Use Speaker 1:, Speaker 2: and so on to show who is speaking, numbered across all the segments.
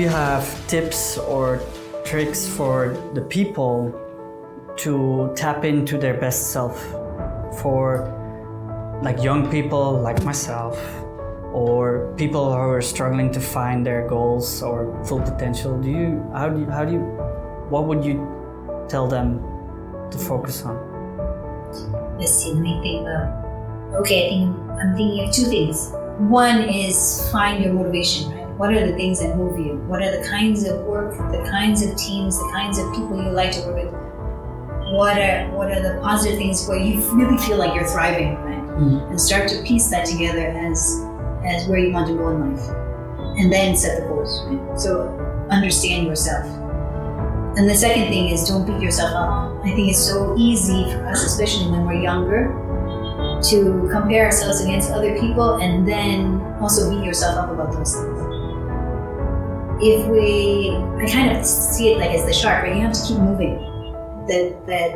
Speaker 1: you have tips or tricks for the people to tap into their best self? For like young people like myself, or people who are struggling to find their goals or full potential, what would you tell them to focus on?
Speaker 2: Let's see, let me think about. Okay, I'm thinking of two things. One is find your motivation, right? What are the things that move you? What are the kinds of work, the kinds of teams, the kinds of people you like to work with? What are the positive things where you really feel like you're thriving, right? And start to piece that together as where you want to go in life. And then set the goals, right? So understand yourself. And the second thing is don't beat yourself up. I think it's so easy for us, especially when we're younger, to compare ourselves against other people and then also beat yourself up about those things. I kind of see it like as the shark, right? You have to keep moving. That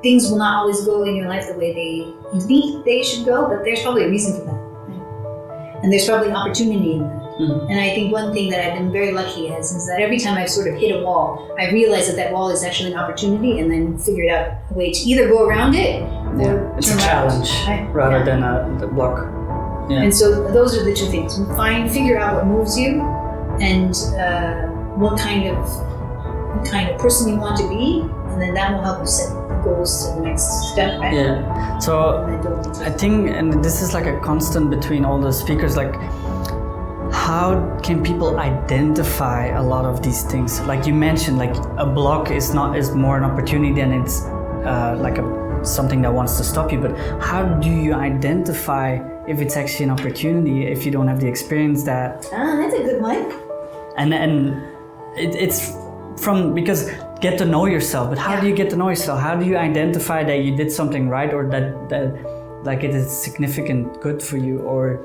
Speaker 2: things will not always go in your life the way you think they should go, but there's probably a reason for that. Right? And there's probably opportunity in that. And I think one thing that I've been very lucky as is that every time I've sort of hit a wall, I realize that wall is actually an opportunity and then figured out a way to either go around it or
Speaker 1: it's a challenge rather than a block. Yeah.
Speaker 2: And so those are the two things. Figure out what moves you and what kind of person you want to be, and then that will help you set goals to the next step. Right?
Speaker 1: Yeah. So I think, and this is like a constant between all the speakers, like how can people identify a lot of these things? Like you mentioned, like a block is more an opportunity than it's something that wants to stop you. But how do you identify if it's actually an opportunity if you don't have the experience that?
Speaker 2: That's a good one.
Speaker 1: And it's from, because get to know yourself. But how do you get to know yourself? How do you identify that you did something right, or that like it is significant good for you? Or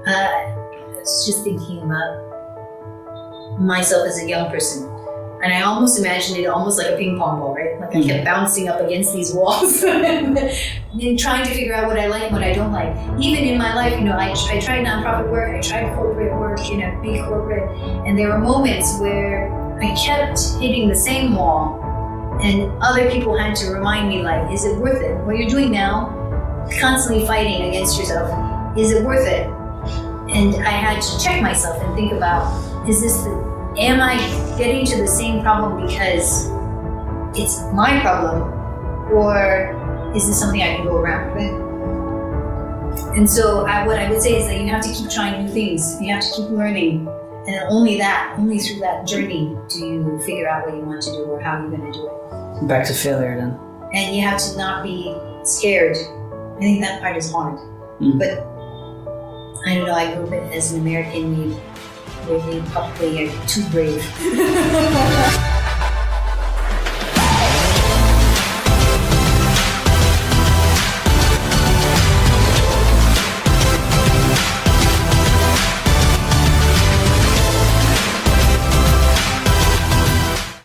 Speaker 2: I was just thinking about myself as a young person, and I almost imagined it almost like a ping pong ball, right? Like I kept bouncing up against these walls and trying to figure out what I like and what I don't like. Even in my life, I tried nonprofit work, I tried corporate work, big corporate, and there were moments where I kept hitting the same wall, and other people had to remind me, like, is it worth it? What you're doing now, constantly fighting against yourself, is it worth it? And I had to check myself and think about, am I getting to the same problem because it's my problem, or is this something I can go around with? And so what I would say is that you have to keep trying new things. You have to keep learning. And only through that journey do you figure out what you want to do or how you're going to do it.
Speaker 1: Back to failure then.
Speaker 2: And you have to not be scared. I think that part is hard. But I don't know, I grew up as an American, we probably are too brave.